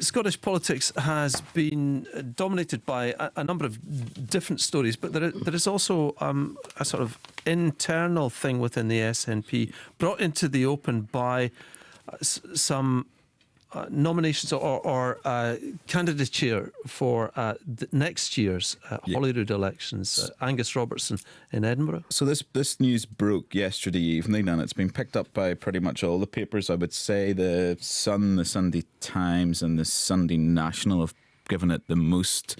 Scottish politics has been dominated by a number of different stories, but there is also a sort of internal thing within the SNP brought into the open by some nominations or candidature for next year's Holyrood elections. Angus Robertson in Edinburgh. So this news broke yesterday evening, and it's been picked up by pretty much all the papers. I would say the Sun, the Sunday Times and the Sunday National have given it the most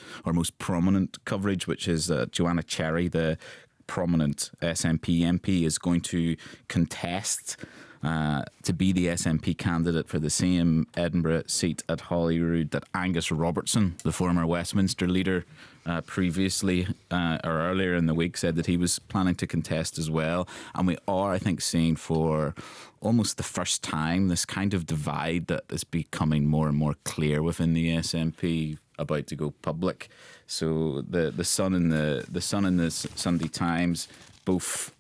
prominent coverage, which is Joanna Cherry, the prominent SNP MP, is going to contest to be the SNP candidate for the same Edinburgh seat at Holyrood that Angus Robertson, the former Westminster leader, previously or earlier in the week said that he was planning to contest as well. And we are, I think, seeing for almost the first time this kind of divide that is becoming more and more clear within the SNP about to go public. So the Sun and the Sunday Times both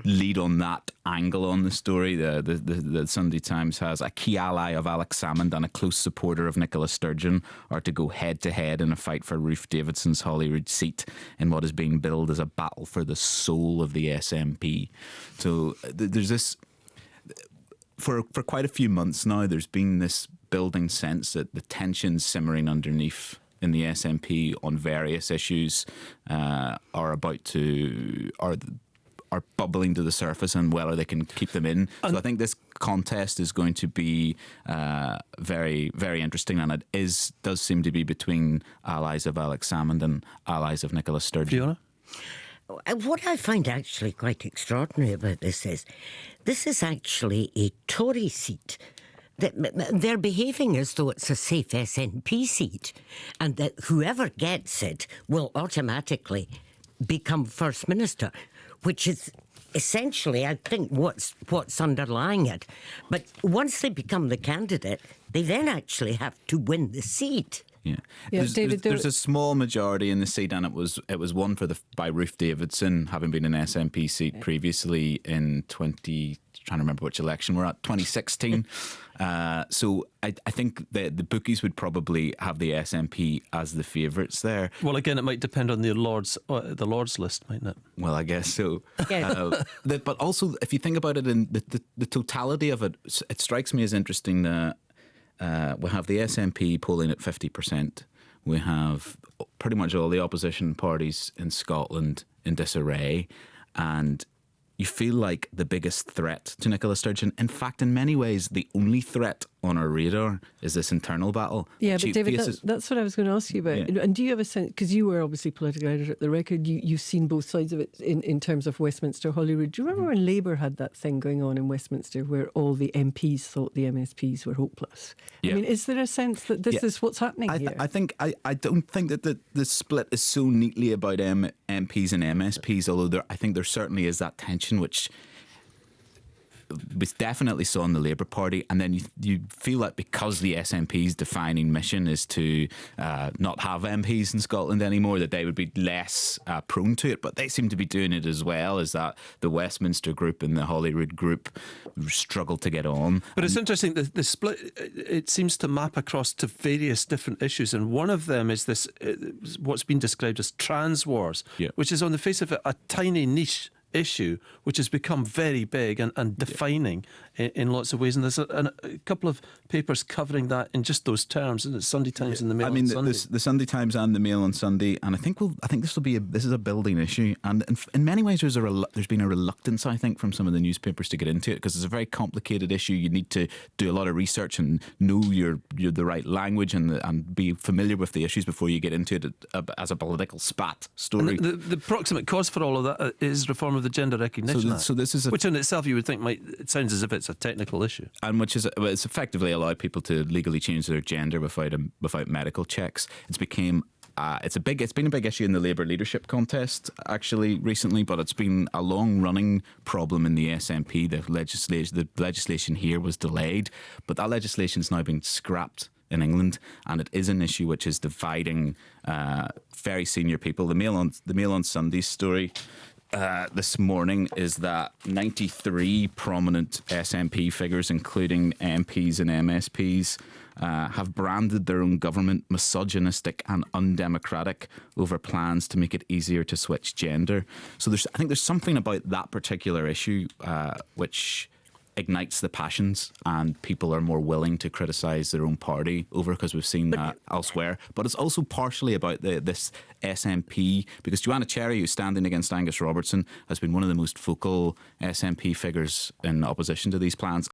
lead on that angle on the story. The Sunday Times has a key ally of Alex Salmond and a close supporter of Nicola Sturgeon are to go head to head in a fight for Ruth Davidson's Holyrood seat in what is being billed as a battle for the soul of the SNP. So there's this, for quite a few months now, there's been this building sense that the tensions simmering underneath in the SNP on various issues are bubbling to the surface, and whether they can keep them in. So I think this contest is going to be very, very interesting, and it does seem to be between allies of Alex Salmond and allies of Nicola Sturgeon. Fiona? What I find actually quite extraordinary about this is actually a Tory seat. They're behaving as though it's a safe SNP seat, and that whoever gets it will automatically become First Minister, which is essentially, I think, what's underlying it. But once they become the candidate, they then actually have to win the seat. Yeah, David, there's a small majority in the seat, and it was won by Ruth Davidson, having been an SNP seat previously in trying to remember which election we're at, 2016. So I think the bookies would probably have the SNP as the favourites there. Well, again, it might depend on the Lord's list, mightn't it? Well, I guess so. Yeah. But also, if you think about it in the totality of it, it strikes me as interesting that we have the SNP polling at 50%. We have pretty much all the opposition parties in Scotland in disarray, and you feel like the biggest threat to Nicola Sturgeon, in fact, in many ways, the only threat on our radar is this internal battle. Yeah, but David, that's what I was going to ask you about. Yeah. And do you have a sense, because you were obviously political editor at The Record, you've seen both sides of it in terms of Westminster, Holyrood. Do you remember when Labour had that thing going on in Westminster where all the MPs thought the MSPs were hopeless? Yeah. I mean, is there a sense that this is what's happening here? I don't think that the split is so neatly about MPs and MSPs, although I think there certainly is that tension which we definitely saw in the Labour Party, and then you feel like because the SNP's defining mission is to not have MPs in Scotland anymore, that they would be less prone to it, but they seem to be doing it as well, as that the Westminster group and the Holyrood group struggle to get on. But it's interesting, the split, it seems to map across to various different issues, and one of them is this, what's been described as trans wars, which is on the face of it a tiny niche issue which has become very big and defining in lots of ways, and there's a couple of papers covering that in just those terms, and it's Sunday Times and the Mail on Sunday. The Sunday Times and the Mail on Sunday, and I think this is a building issue, and in many ways there's been a reluctance, I think, from some of the newspapers to get into it, because it's a very complicated issue. You need to do a lot of research and know you're the right language and be familiar with the issues before you get into it as a political spat story. And the proximate cause for all of that is reform of the Gender Recognition Act, so this is which in itself you would think it sounds as if it's a technical issue, and it's effectively allowed people to legally change their gender without medical checks. It's been a big issue in the Labour leadership contest actually recently, but it's been a long running problem in the SNP. The legislation here was delayed, but that legislation has now been scrapped in England, and it is an issue which is dividing very senior people. The Mail on Sunday story this morning is that 93 prominent SNP figures, including MPs and MSPs, have branded their own government misogynistic and undemocratic over plans to make it easier to switch gender. So I think there's something about that particular issue which ignites the passions, and people are more willing to criticise their own party over, because we've seen that elsewhere. But it's also partially about this SNP, because Joanna Cherry, who's standing against Angus Robertson, has been one of the most vocal SNP figures in opposition to these plans.